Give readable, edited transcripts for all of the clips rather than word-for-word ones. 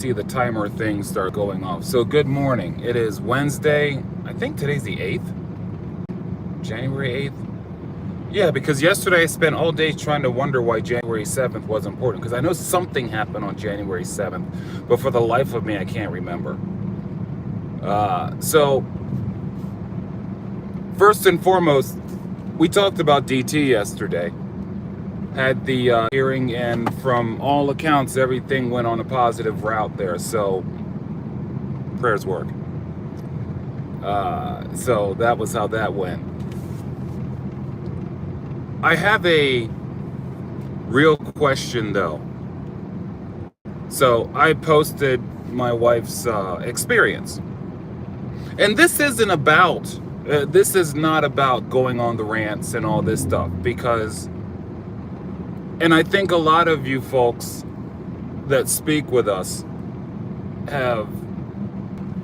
see the timer thing start going off. So good morning. It is Wednesday. I think today's the 8th, January 8th. Yeah, because yesterday I spent all day trying to wonder why January 7th was important, because I know something happened on January 7th, but for the life of me, I can't remember. So first and foremost, we talked about DT yesterday. Had the hearing, and from all accounts, everything went on a positive route there. So prayers work. So that was how that went. I have a real question though. So I posted my wife's experience, and this isn't about. This is not about going on the rants and all this stuff, because. And I think a lot of you folks that speak with us have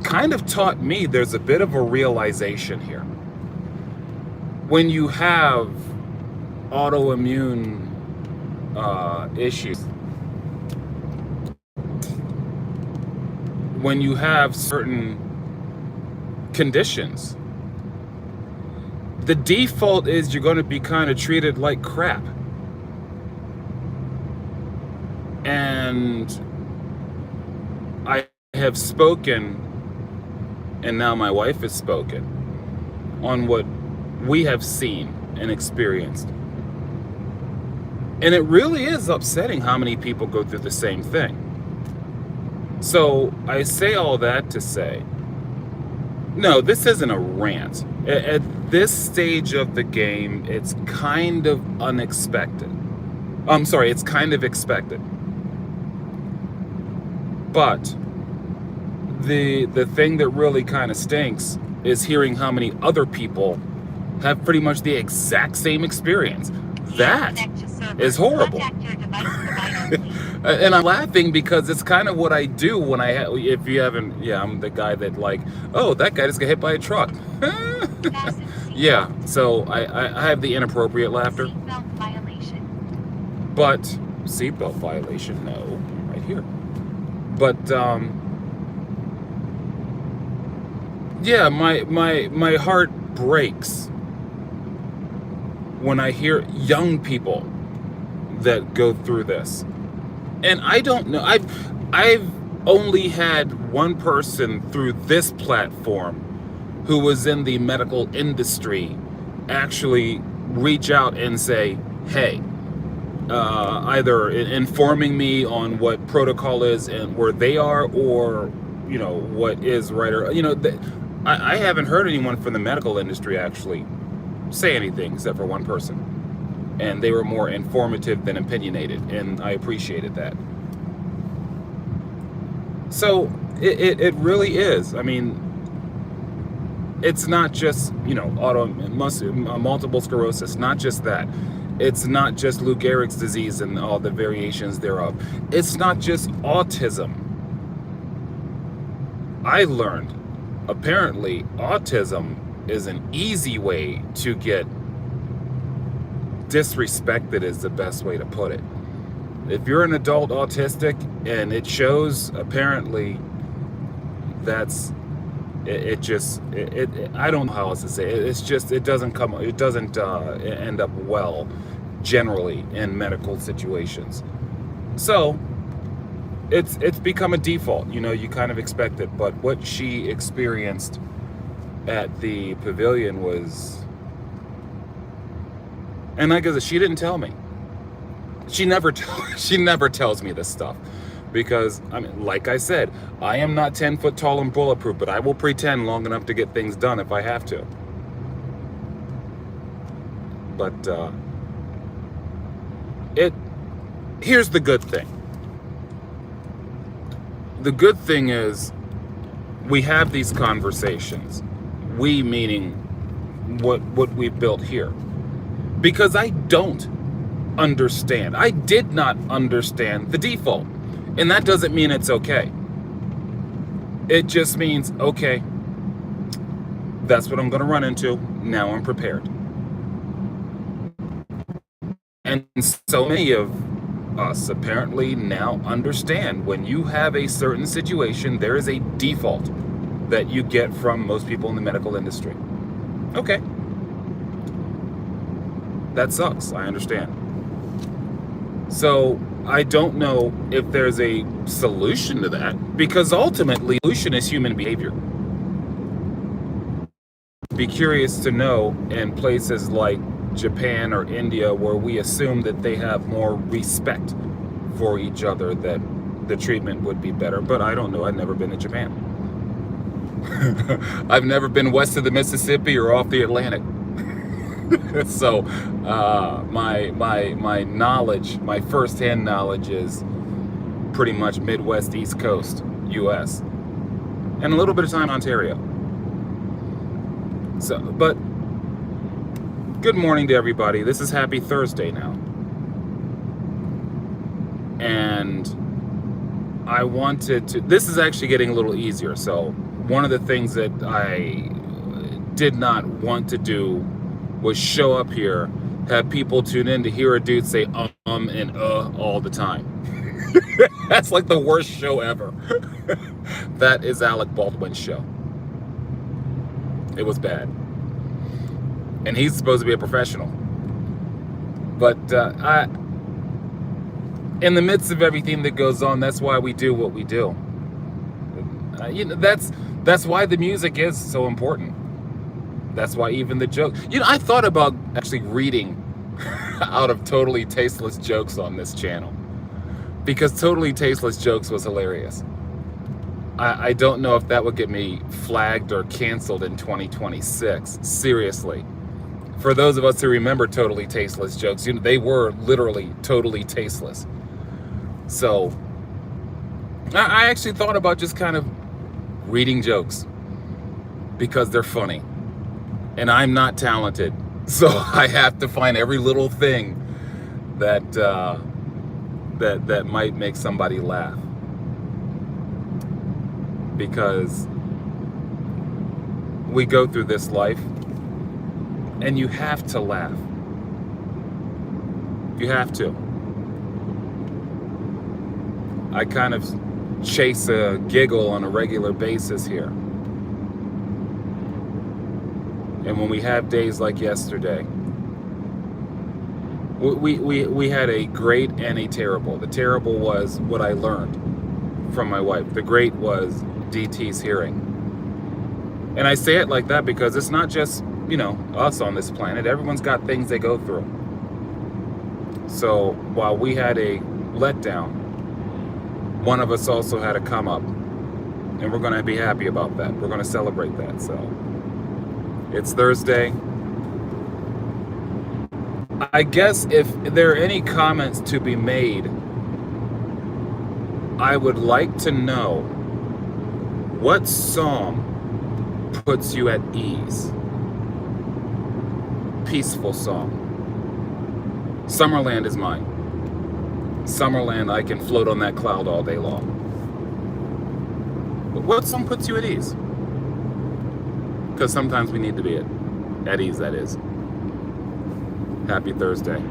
kind of taught me there's a bit of a realization here. When you have autoimmune issues, when you have certain conditions, the default is you're going to be kind of treated like crap. And I have spoken, and now my wife has spoken, on what we have seen and experienced. And it really is upsetting how many people go through the same thing. So I say all that to say, no, this isn't a rant. At this stage of the game, it's kind of unexpected. I'm sorry, it's kind of expected. But the thing that really kind of stinks is hearing how many other people have pretty much the exact same experience. That is horrible. And I'm laughing because it's kind of what I do when if you haven't, yeah, I'm the guy that like, oh, that guy just got hit by a truck. Yeah, so I have the inappropriate laughter. But seatbelt violation, no, right here. But yeah, my heart breaks when I hear young people that go through this. And I don't know, I've only had one person through this platform who was in the medical industry actually reach out and say, hey, either informing me on what protocol is and where they are, or what is right, or I haven't heard anyone from the medical industry actually say anything except for one person, and they were more informative than opinionated, and I appreciated that. So it really is. I mean, it's not just multiple sclerosis, not just that. It's not just Lou Gehrig's disease and all the variations thereof. It's not just autism. I learned, apparently, autism is an easy way to get disrespected, is the best way to put it. If you're an adult autistic and it shows, apparently, that's I don't know how else to say it. It's just it doesn't end up well generally in medical situations. So it's become a default. You kind of expect it. But what she experienced at the pavilion was, and like I said, she didn't tell me. She never tells me this stuff. Because, I mean, like I said, I am not 10 foot tall and bulletproof, but I will pretend long enough to get things done if I have to. But, here's the good thing. The good thing is we have these conversations. We meaning what we've built here. Because I don't understand. I did not understand the default. And that doesn't mean it's okay. It just means, okay, that's what I'm going to run into. Now I'm prepared. And so many of us apparently now understand when you have a certain situation, there is a default that you get from most people in the medical industry. Okay. That sucks. I understand. So I don't know if there's a solution to that, because ultimately, solution is human behavior. Be curious to know in places like Japan or India, where we assume that they have more respect for each other, that the treatment would be better. But I don't know. I've never been to Japan. I've never been west of the Mississippi or off the Atlantic. So my knowledge, my firsthand knowledge, is pretty much Midwest, East Coast, U.S., and a little bit of time in Ontario. So, but good morning to everybody. This is Happy Thursday now, and I wanted to. This is actually getting a little easier. So one of the things that I did not want to do was show up here, have people tune in to hear a dude say and all the time. That's like the worst show ever. That is Alec Baldwin's show. It was bad. And he's supposed to be a professional. But in the midst of everything that goes on, that's why we do what we do. That's why the music is so important. That's why even the joke. I thought about actually reading out of Totally Tasteless Jokes on this channel, because Totally Tasteless Jokes was hilarious. I don't know if that would get me flagged or canceled in 2026. Seriously. For those of us who remember Totally Tasteless Jokes, they were literally totally tasteless. So I actually thought about just kind of reading jokes because they're funny. And I'm not talented, so I have to find every little thing that that might make somebody laugh, because we go through this life, and you have to laugh. You have to. I kind of chase a giggle on a regular basis here. And when we have days like yesterday, we had a great and a terrible. The terrible was what I learned from my wife. The great was DT's hearing. And I say it like that because it's not just, us on this planet. Everyone's got things they go through. So while we had a letdown, one of us also had a come up. And we're going to be happy about that. We're going to celebrate that. So it's Thursday. I guess if there are any comments to be made, I would like to know what song puts you at ease. Peaceful song. Summerland is mine. Summerland, I can float on that cloud all day long. But what song puts you at ease? Because sometimes we need to be at ease, that is. Happy Thursday.